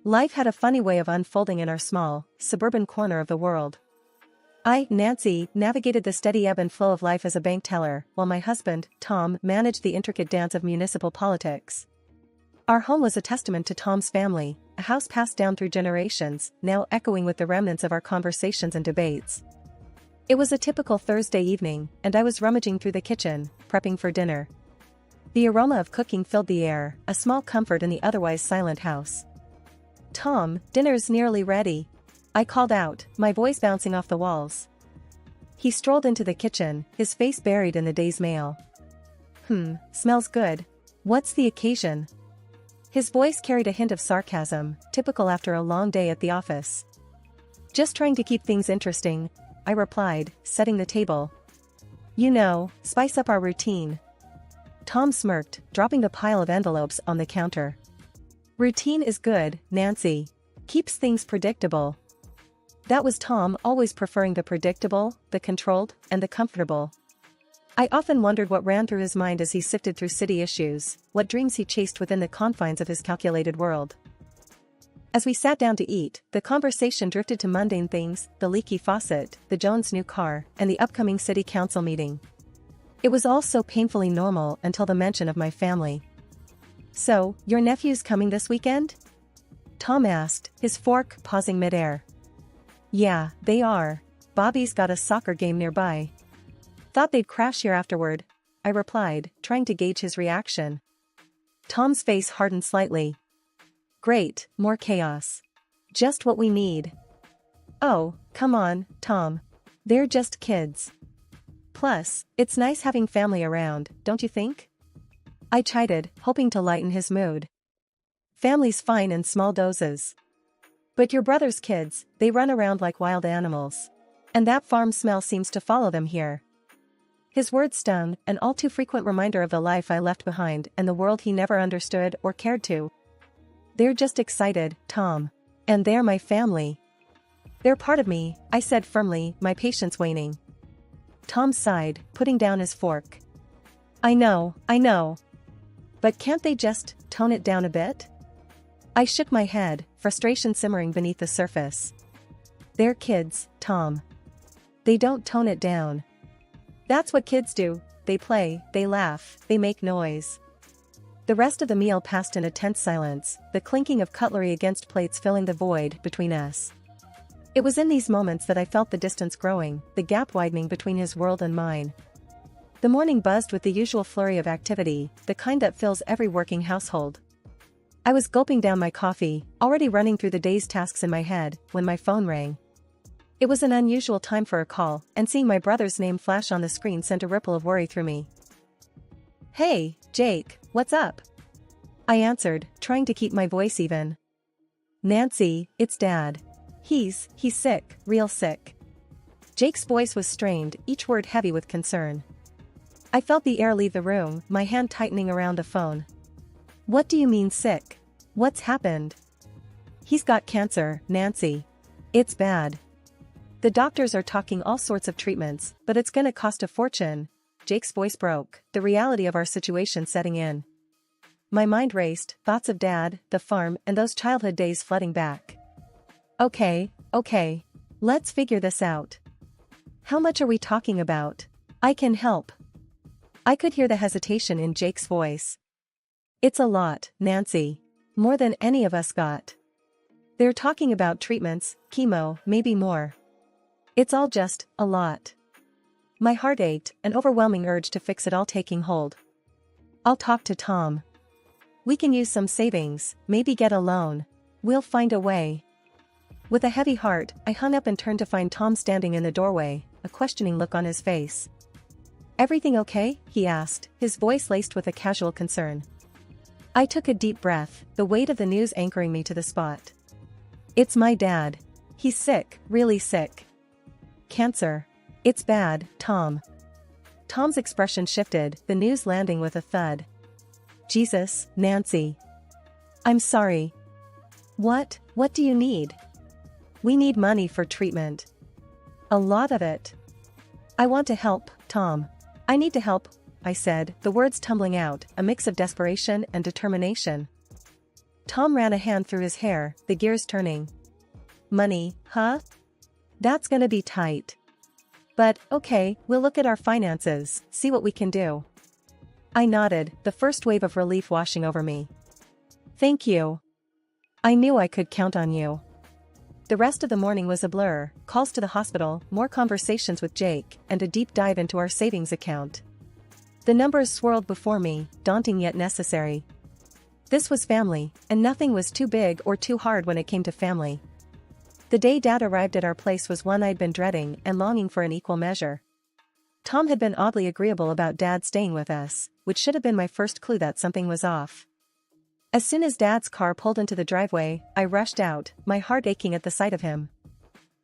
Life had a funny way of unfolding in our small, suburban corner of the world. I, Nancy, navigated the steady ebb and flow of life as a bank teller, while my husband, Tom, managed the intricate dance of municipal politics. Our home was a testament to Tom's family, a house passed down through generations, now echoing with the remnants of our conversations and debates. It was a typical Thursday evening, and I was rummaging through the kitchen, prepping for dinner. The aroma of cooking filled the air, a small comfort in the otherwise silent house. "Tom, dinner's nearly ready," I called out, my voice bouncing off the walls. He strolled into the kitchen, his face buried in the day's mail. Smells good. What's the occasion?" His voice carried a hint of sarcasm, typical after a long day at the office. "Just trying to keep things interesting," I replied, setting the table. "You know, spice up our routine." Tom smirked, dropping the pile of envelopes on the counter. "Routine is good, Nancy. Keeps things predictable." That was Tom, always preferring the predictable, the controlled, and the comfortable. I often wondered what ran through his mind as he sifted through city issues, what dreams he chased within the confines of his calculated world. As we sat down to eat, the conversation drifted to mundane things, the leaky faucet, the Jones' new car, and the upcoming city council meeting. It was all so painfully normal until the mention of my family. "So, your nephew's coming this weekend?" Tom asked, his fork pausing midair. "Yeah, they are. Bobby's got a soccer game nearby. Thought they'd crash here afterward," I replied, trying to gauge his reaction. Tom's face hardened slightly. "Great, more chaos. Just what we need." "Oh, come on, Tom. They're just kids. Plus, it's nice having family around, don't you think?" I chided, hoping to lighten his mood. "Family's fine in small doses. But your brother's kids, they run around like wild animals. And that farm smell seems to follow them here." His words stung, an all too frequent reminder of the life I left behind and the world he never understood or cared to. "They're just excited, Tom. And they're my family." "They're part of me," I said firmly, my patience waning. Tom sighed, putting down his fork. I know. But can't they just tone it down a bit?" I shook my head, frustration simmering beneath the surface. "They're kids, Tom. They don't tone it down. That's what kids do. They play, they laugh, they make noise." The rest of the meal passed in a tense silence, the clinking of cutlery against plates filling the void between us. It was in these moments that I felt the distance growing, the gap widening between his world and mine. The morning buzzed with the usual flurry of activity, the kind that fills every working household. I was gulping down my coffee, already running through the day's tasks in my head, when my phone rang. It was an unusual time for a call, and seeing my brother's name flash on the screen sent a ripple of worry through me. "Hey, Jake, what's up?" I answered, trying to keep my voice even. "Nancy, it's Dad. He's sick, real sick." Jake's voice was strained, each word heavy with concern. I felt the air leave the room, my hand tightening around the phone. "What do you mean sick? What's happened?" "He's got cancer, Nancy. It's bad. The doctors are talking all sorts of treatments, but it's gonna cost a fortune." Jake's voice broke, the reality of our situation setting in. My mind raced, thoughts of Dad, the farm, and those childhood days flooding back. Okay. Let's figure this out. How much are we talking about? I can help." I could hear the hesitation in Jake's voice. "It's a lot, Nancy. More than any of us got. They're talking about treatments, chemo, maybe more. It's all just a lot." My heart ached, an overwhelming urge to fix it all taking hold. "I'll talk to Tom. We can use some savings, maybe get a loan. We'll find a way." With a heavy heart, I hung up and turned to find Tom standing in the doorway, a questioning look on his face. "Everything okay?" he asked, his voice laced with a casual concern. I took a deep breath, the weight of the news anchoring me to the spot. "It's my dad. He's sick, really sick. Cancer. It's bad, Tom." Tom's expression shifted, the news landing with a thud. "Jesus, Nancy. I'm sorry. What do you need?" "We need money for treatment. A lot of it." "I want to help, Tom. I need to help," I said, the words tumbling out, a mix of desperation and determination. Tom ran a hand through his hair, the gears turning. Money, huh? That's gonna be tight. But, okay, we'll look at our finances, see what we can do. I nodded, the first wave of relief washing over me. Thank you. I knew I could count on you. The rest of the morning was a blur, calls to the hospital, more conversations with Jake, and a deep dive into our savings account. The numbers swirled before me, daunting yet necessary. This was family, and nothing was too big or too hard when it came to family. The day Dad arrived at our place was one I'd been dreading and longing for in equal measure. Tom had been oddly agreeable about Dad staying with us, which should have been my first clue that something was off. As soon as Dad's car pulled into the driveway, I rushed out, my heart aching at the sight of him.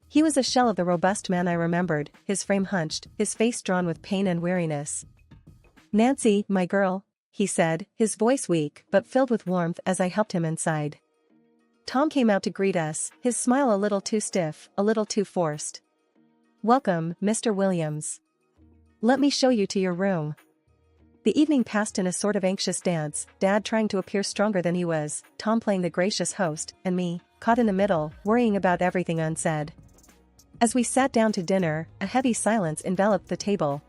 He was a shell of the robust man I remembered, his frame hunched, his face drawn with pain and weariness. "Nancy, my girl," he said, his voice weak but filled with warmth as I helped him inside. Tom came out to greet us, his smile a little too stiff, a little too forced. "Welcome, Mr. Williams. Let me show you to your room." The evening passed in a sort of anxious dance, Dad trying to appear stronger than he was, Tom playing the gracious host, and me, caught in the middle, worrying about everything unsaid. As we sat down to dinner, a heavy silence enveloped the table.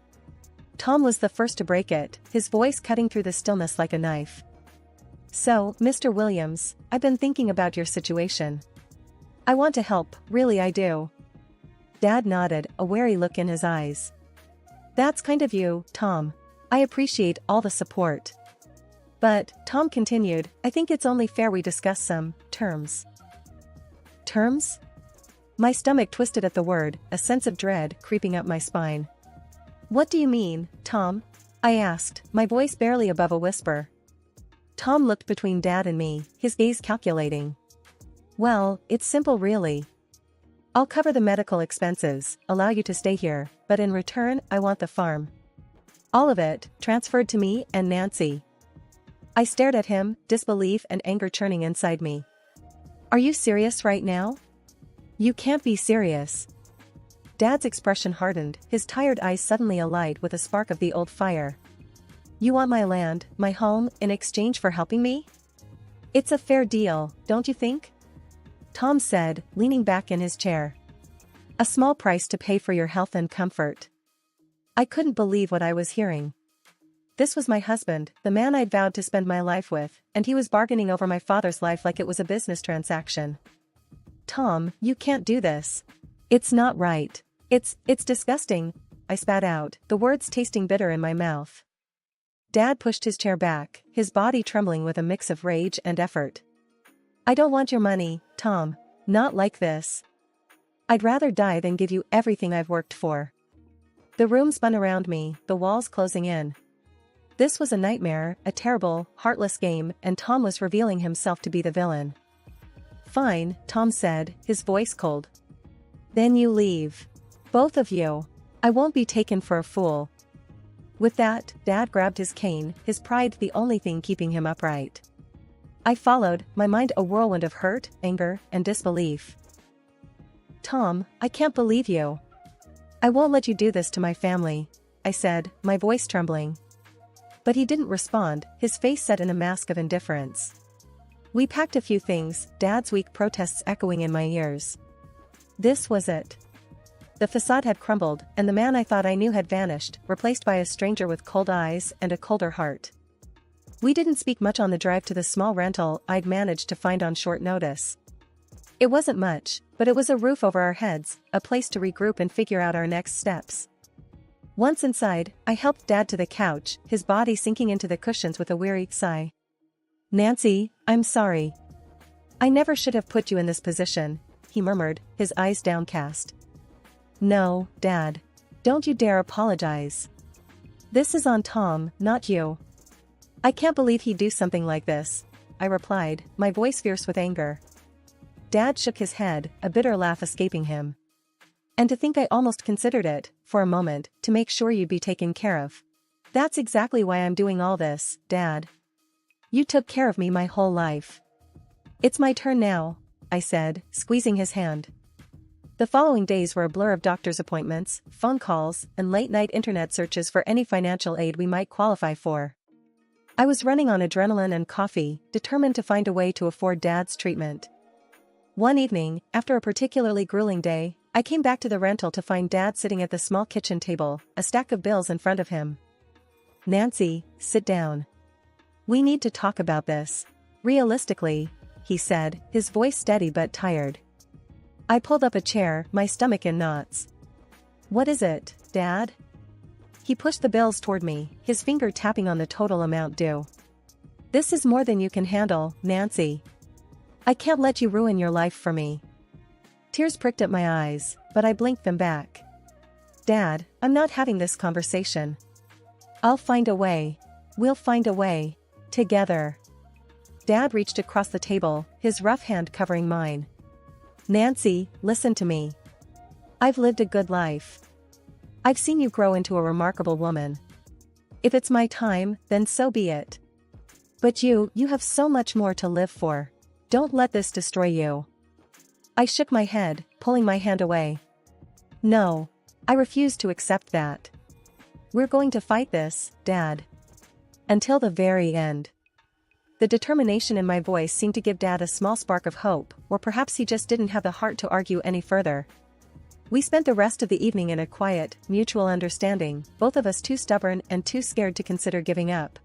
Tom was the first to break it, his voice cutting through the stillness like a knife. "So, Mr. Williams, I've been thinking about your situation. I want to help, really I do." Dad nodded, a wary look in his eyes. "That's kind of you, Tom. I appreciate all the support. But," Tom continued, "I think it's only fair we discuss some terms." Terms? My stomach twisted at the word, a sense of dread creeping up my spine. "What do you mean, Tom?" I asked, my voice barely above a whisper. Tom looked between Dad and me, his gaze calculating. "Well, it's simple really. I'll cover the medical expenses, allow you to stay here, but in return, I want the farm. All of it, transferred to me and Nancy." I stared at him, disbelief and anger churning inside me. "Are you serious right now? You can't be serious." Dad's expression hardened, his tired eyes suddenly alight with a spark of the old fire. "You want my land, my home, in exchange for helping me? It's a fair deal, don't you think?" Tom said, leaning back in his chair. "A small price to pay for your health and comfort." I couldn't believe what I was hearing. This was my husband, the man I'd vowed to spend my life with, and he was bargaining over my father's life like it was a business transaction. "Tom, you can't do this. It's not right. It's disgusting," I spat out, the words tasting bitter in my mouth. Dad pushed his chair back, his body trembling with a mix of rage and effort. "I don't want your money, Tom. Not like this. I'd rather die than give you everything I've worked for." The room spun around me, the walls closing in. This was a nightmare, a terrible, heartless game, and Tom was revealing himself to be the villain. "Fine," Tom said, his voice cold. "Then you leave. Both of you. I won't be taken for a fool." With that, Dad grabbed his cane, his pride the only thing keeping him upright. I followed, my mind a whirlwind of hurt, anger, and disbelief. "Tom, I can't believe you. I won't let you do this to my family," I said, my voice trembling. But he didn't respond, his face set in a mask of indifference. We packed a few things, Dad's weak protests echoing in my ears. This was it. The facade had crumbled, and the man I thought I knew had vanished, replaced by a stranger with cold eyes and a colder heart. We didn't speak much on the drive to the small rental I'd managed to find on short notice. It wasn't much, but it was a roof over our heads, a place to regroup and figure out our next steps. Once inside, I helped Dad to the couch, his body sinking into the cushions with a weary sigh. "Nancy, I'm sorry. I never should have put you in this position," he murmured, his eyes downcast. "No, Dad. Don't you dare apologize. This is on Tom, not you." "I can't believe he'd do something like this," I replied, my voice fierce with anger. Dad shook his head, a bitter laugh escaping him. "And to think I almost considered it, for a moment, to make sure you'd be taken care of. That's exactly why I'm doing all this, Dad. You took care of me my whole life. It's my turn now," I said, squeezing his hand. The following days were a blur of doctor's appointments, phone calls, and late-night internet searches for any financial aid we might qualify for. I was running on adrenaline and coffee, determined to find a way to afford Dad's treatment. One evening, after a particularly grueling day, I came back to the rental to find Dad sitting at the small kitchen table, a stack of bills in front of him. "Nancy, sit down. We need to talk about this. Realistically," he said, his voice steady but tired. I pulled up a chair, my stomach in knots. "What is it, Dad?" He pushed the bills toward me, his finger tapping on the total amount due. "This is more than you can handle, Nancy. I can't let you ruin your life for me." Tears pricked at my eyes, but I blinked them back. "Dad, I'm not having this conversation. I'll find a way. We'll find a way. Together." Dad reached across the table, his rough hand covering mine. "Nancy, listen to me. I've lived a good life. I've seen you grow into a remarkable woman. If it's my time, then so be it. But you have so much more to live for. Don't let this destroy you." I shook my head, pulling my hand away. "No. I refuse to accept that. We're going to fight this, Dad. Until the very end." The determination in my voice seemed to give Dad a small spark of hope, or perhaps he just didn't have the heart to argue any further. We spent the rest of the evening in a quiet, mutual understanding, both of us too stubborn and too scared to consider giving up.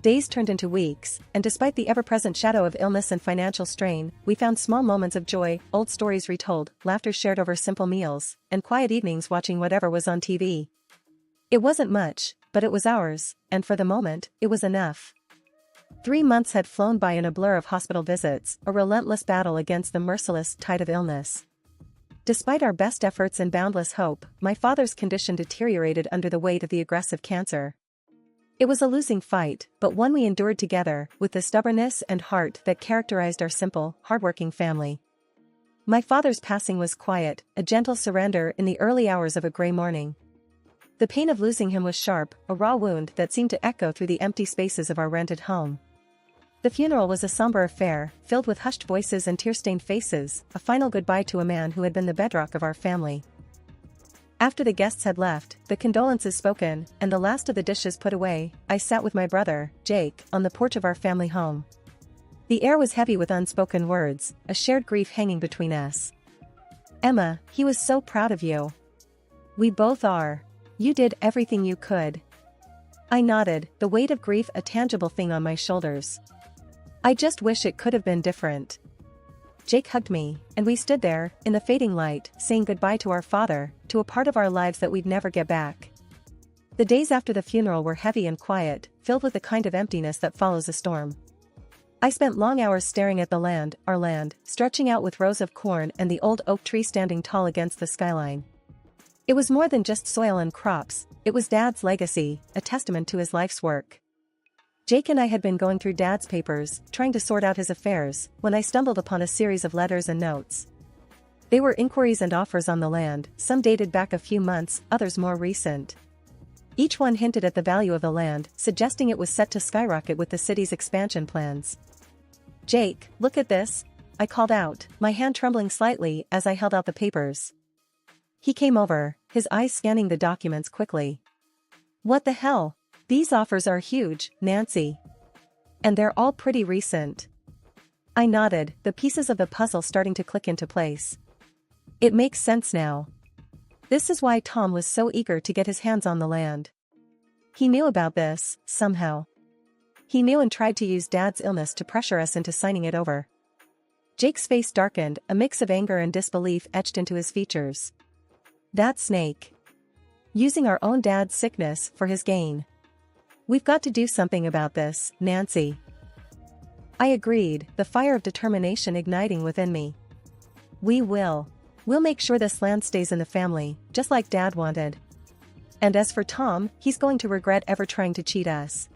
Days turned into weeks, and despite the ever-present shadow of illness and financial strain, we found small moments of joy, old stories retold, laughter shared over simple meals, and quiet evenings watching whatever was on TV. It wasn't much, but it was ours, and for the moment, it was enough. 3 months had flown by in a blur of hospital visits, a relentless battle against the merciless tide of illness. Despite our best efforts and boundless hope, my father's condition deteriorated under the weight of the aggressive cancer. It was a losing fight, but one we endured together, with the stubbornness and heart that characterized our simple, hardworking family. My father's passing was quiet, a gentle surrender in the early hours of a gray morning. The pain of losing him was sharp, a raw wound that seemed to echo through the empty spaces of our rented home. The funeral was a somber affair, filled with hushed voices and tear-stained faces, a final goodbye to a man who had been the bedrock of our family. After the guests had left, the condolences spoken, and the last of the dishes put away, I sat with my brother, Jake, on the porch of our family home. The air was heavy with unspoken words, a shared grief hanging between us. "Emma, he was so proud of you. We both are. You did everything you could." I nodded, the weight of grief a tangible thing on my shoulders. "I just wish it could have been different." Jake hugged me, and we stood there, in the fading light, saying goodbye to our father, to a part of our lives that we'd never get back. The days after the funeral were heavy and quiet, filled with the kind of emptiness that follows a storm. I spent long hours staring at our land, stretching out with rows of corn and the old oak tree standing tall against the skyline. It was more than just soil and crops, it was Dad's legacy, a testament to his life's work. Jake and I had been going through Dad's papers, trying to sort out his affairs, when I stumbled upon a series of letters and notes. They were inquiries and offers on the land, some dated back a few months, others more recent. Each one hinted at the value of the land, suggesting it was set to skyrocket with the city's expansion plans. "Jake, look at this," I called out, my hand trembling slightly as I held out the papers. He came over, his eyes scanning the documents quickly. "What the hell? These offers are huge, Nancy. And they're all pretty recent." I nodded, the pieces of the puzzle starting to click into place. It makes sense now. This is why Tom was so eager to get his hands on the land. He knew about this, somehow. He knew and tried to use Dad's illness to pressure us into signing it over. Jake's face darkened, a mix of anger and disbelief etched into his features. That snake. Using our own dad's sickness for his gain. "We've got to do something about this, Nancy." I agreed, the fire of determination igniting within me. "We will. We'll make sure this land stays in the family, just like Dad wanted. And as for Tom, he's going to regret ever trying to cheat us."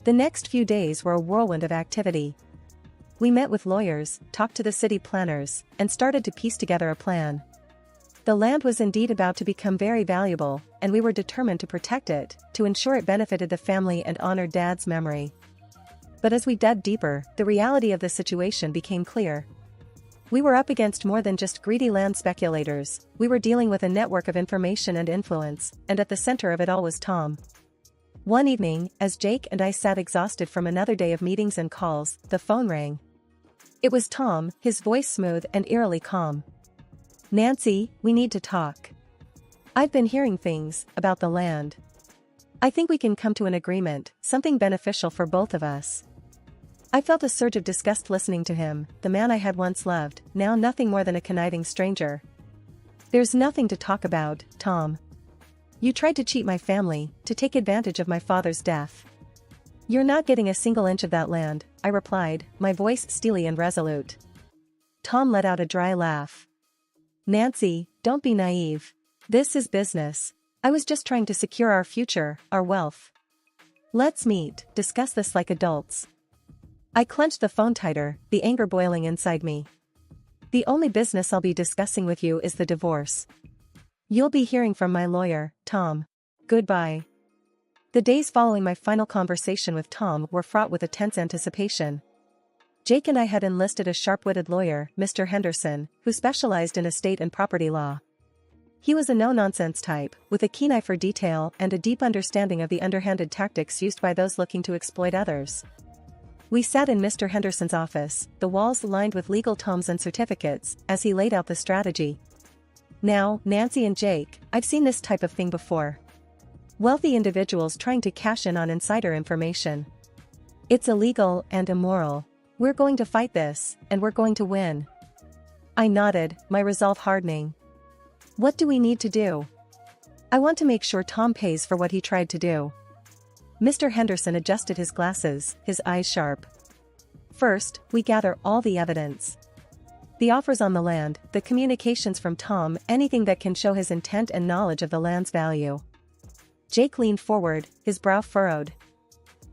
The next few days were a whirlwind of activity. We met with lawyers, talked to the city planners, and started to piece together a plan. The land was indeed about to become very valuable, and we were determined to protect it, to ensure it benefited the family and honored Dad's memory. But as we dug deeper, the reality of the situation became clear. We were up against more than just greedy land speculators, we were dealing with a network of information and influence, and at the center of it all was Tom. One evening, as Jake and I sat exhausted from another day of meetings and calls, the phone rang. It was Tom, his voice smooth and eerily calm. "Nancy, we need to talk. I've been hearing things about the land. I think we can come to an agreement, something beneficial for both of us." I felt a surge of disgust listening to him, the man I had once loved, now nothing more than a conniving stranger. "There's nothing to talk about, Tom. You tried to cheat my family, to take advantage of my father's death. You're not getting a single inch of that land," I replied, my voice steely and resolute. Tom let out a dry laugh. "Nancy, don't be naive. This is business. I was just trying to secure our future, our wealth. Let's meet, discuss this like adults." I clenched the phone tighter, the anger boiling inside me. "The only business I'll be discussing with you is the divorce. You'll be hearing from my lawyer, Tom. Goodbye." The days following my final conversation with Tom were fraught with a tense anticipation. Jake and I had enlisted a sharp-witted lawyer, Mr. Henderson, who specialized in estate and property law. He was a no-nonsense type, with a keen eye for detail and a deep understanding of the underhanded tactics used by those looking to exploit others. We sat in Mr. Henderson's office, the walls lined with legal tomes and certificates, as he laid out the strategy. "Now, Nancy and Jake, I've seen this type of thing before. Wealthy individuals trying to cash in on insider information. It's illegal and immoral. We're going to fight this, and we're going to win." I nodded, my resolve hardening. "What do we need to do?" "I want to make sure Tom pays for what he tried to do." Mr. Henderson adjusted his glasses, his eyes sharp. "First, we gather all the evidence. The offers on the land, the communications from Tom, anything that can show his intent and knowledge of the land's value." Jake leaned forward, his brow furrowed.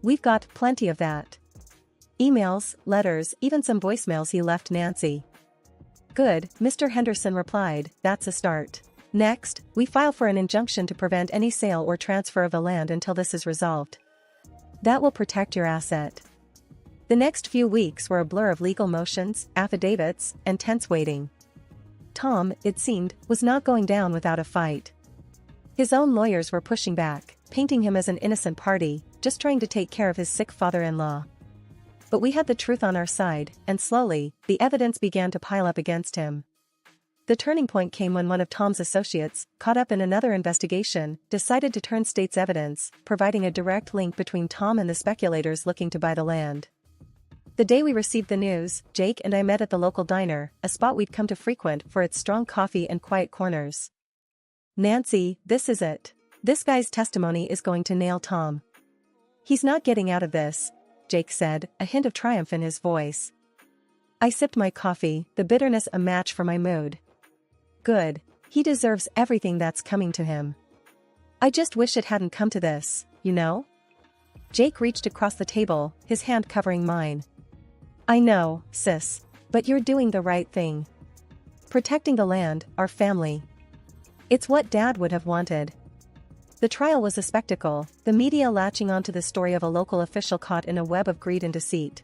"We've got plenty of that. Emails, letters, even some voicemails he left Nancy." "Good," Mr. Henderson replied, "that's a start. Next, we file for an injunction to prevent any sale or transfer of the land until this is resolved. That will protect your asset." The next few weeks were a blur of legal motions, affidavits, and tense waiting. Tom, it seemed, was not going down without a fight. His own lawyers were pushing back, painting him as an innocent party, just trying to take care of his sick father-in-law. But we had the truth on our side, and slowly, the evidence began to pile up against him. The turning point came when one of Tom's associates, caught up in another investigation, decided to turn state's evidence, providing a direct link between Tom and the speculators looking to buy the land. The day we received the news, Jake and I met at the local diner, a spot we'd come to frequent for its strong coffee and quiet corners. "Nancy, this is it. This guy's testimony is going to nail Tom. He's not getting out of this," Jake said, a hint of triumph in his voice. I sipped my coffee, the bitterness a match for my mood. "Good. He deserves everything that's coming to him. I just wish it hadn't come to this, you know?" Jake reached across the table, his hand covering mine. "I know, sis. But you're doing the right thing. Protecting the land, our family. It's what Dad would have wanted." The trial was a spectacle, the media latching onto the story of a local official caught in a web of greed and deceit.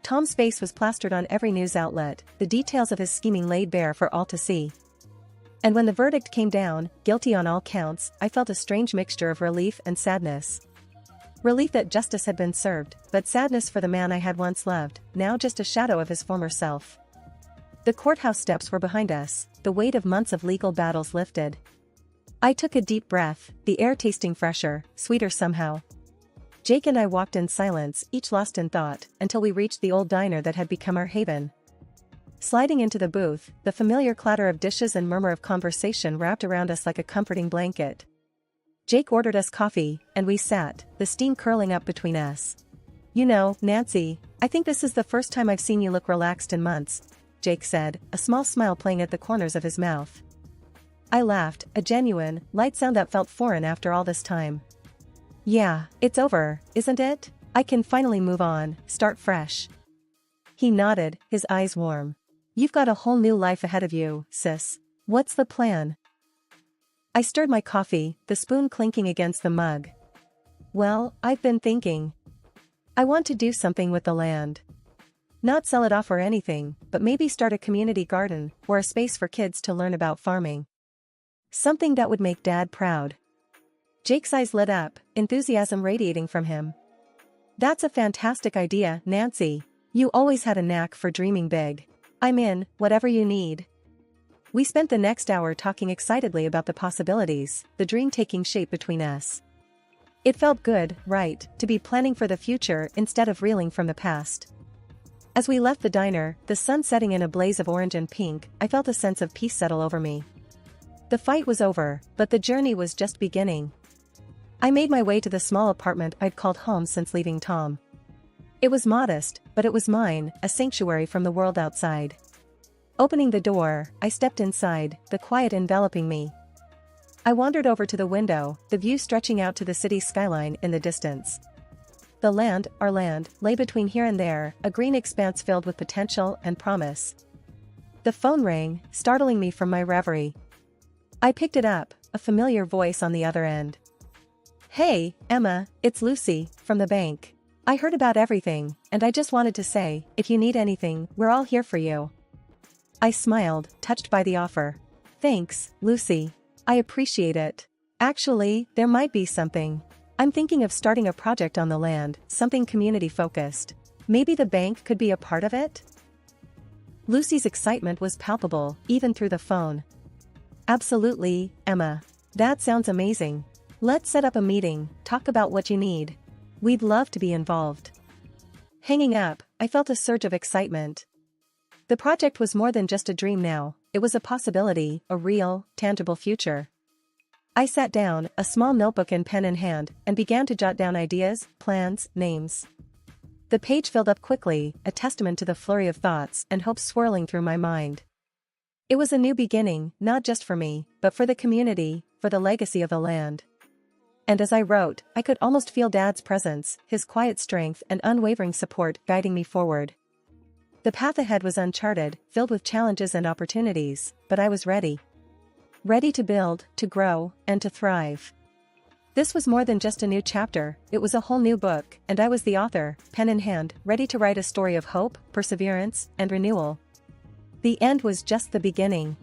Tom's face was plastered on every news outlet, the details of his scheming laid bare for all to see. And when the verdict came down, guilty on all counts, I felt a strange mixture of relief and sadness. Relief that justice had been served, but sadness for the man I had once loved, now just a shadow of his former self. The courthouse steps were behind us, the weight of months of legal battles lifted. I took a deep breath, the air tasting fresher, sweeter somehow. Jake and I walked in silence, each lost in thought, until we reached the old diner that had become our haven. Sliding into the booth, the familiar clatter of dishes and murmur of conversation wrapped around us like a comforting blanket. Jake ordered us coffee, and we sat, the steam curling up between us. "You know, Nancy, I think this is the first time I've seen you look relaxed in months," Jake said, a small smile playing at the corners of his mouth. I laughed, a genuine, light sound that felt foreign after all this time. "Yeah, it's over, isn't it? I can finally move on, start fresh." He nodded, his eyes warm. "You've got a whole new life ahead of you, sis. What's the plan?" I stirred my coffee, the spoon clinking against the mug. "Well, I've been thinking. I want to do something with the land. Not sell it off or anything, but maybe start a community garden, or a space for kids to learn about farming. Something that would make Dad proud." Jake's eyes lit up, enthusiasm radiating from him. That's a fantastic idea, Nancy. You always had a knack for dreaming big. I'm in, whatever you need. We spent the next hour talking excitedly about the possibilities, the dream taking shape between us. It felt good, right, to be planning for the future instead of reeling from the past. As we left the diner, the sun setting in a blaze of orange and pink, I felt a sense of peace settle over me. The fight was over, but the journey was just beginning. I made my way to the small apartment I'd called home since leaving Tom. It was modest, but it was mine, a sanctuary from the world outside. Opening the door, I stepped inside, the quiet enveloping me. I wandered over to the window, the view stretching out to the city skyline in the distance. The land, our land, lay between here and there, a green expanse filled with potential and promise. The phone rang, startling me from my reverie. I picked it up, a familiar voice on the other end. Hey, Emma, it's Lucy, from the bank. I heard about everything, and I just wanted to say, if you need anything, we're all here for you. I smiled, touched by the offer. Thanks, Lucy. I appreciate it. Actually, there might be something. I'm thinking of starting a project on the land, something community-focused. Maybe the bank could be a part of it? Lucy's excitement was palpable, even through the phone. Absolutely, Emma. That sounds amazing. Let's set up a meeting, talk about what you need. We'd love to be involved. Hanging up, I felt a surge of excitement. The project was more than just a dream now, it was a possibility, a real, tangible future. I sat down, a small notebook and pen in hand, and began to jot down ideas, plans, names. The page filled up quickly, a testament to the flurry of thoughts and hopes swirling through my mind. It was a new beginning, not just for me, but for the community, for the legacy of the land. And as I wrote, I could almost feel Dad's presence, his quiet strength and unwavering support guiding me forward. The path ahead was uncharted, filled with challenges and opportunities, but I was ready. Ready to build, to grow, and to thrive. This was more than just a new chapter, it was a whole new book, and I was the author, pen in hand, ready to write a story of hope, perseverance, and renewal. The end was just the beginning.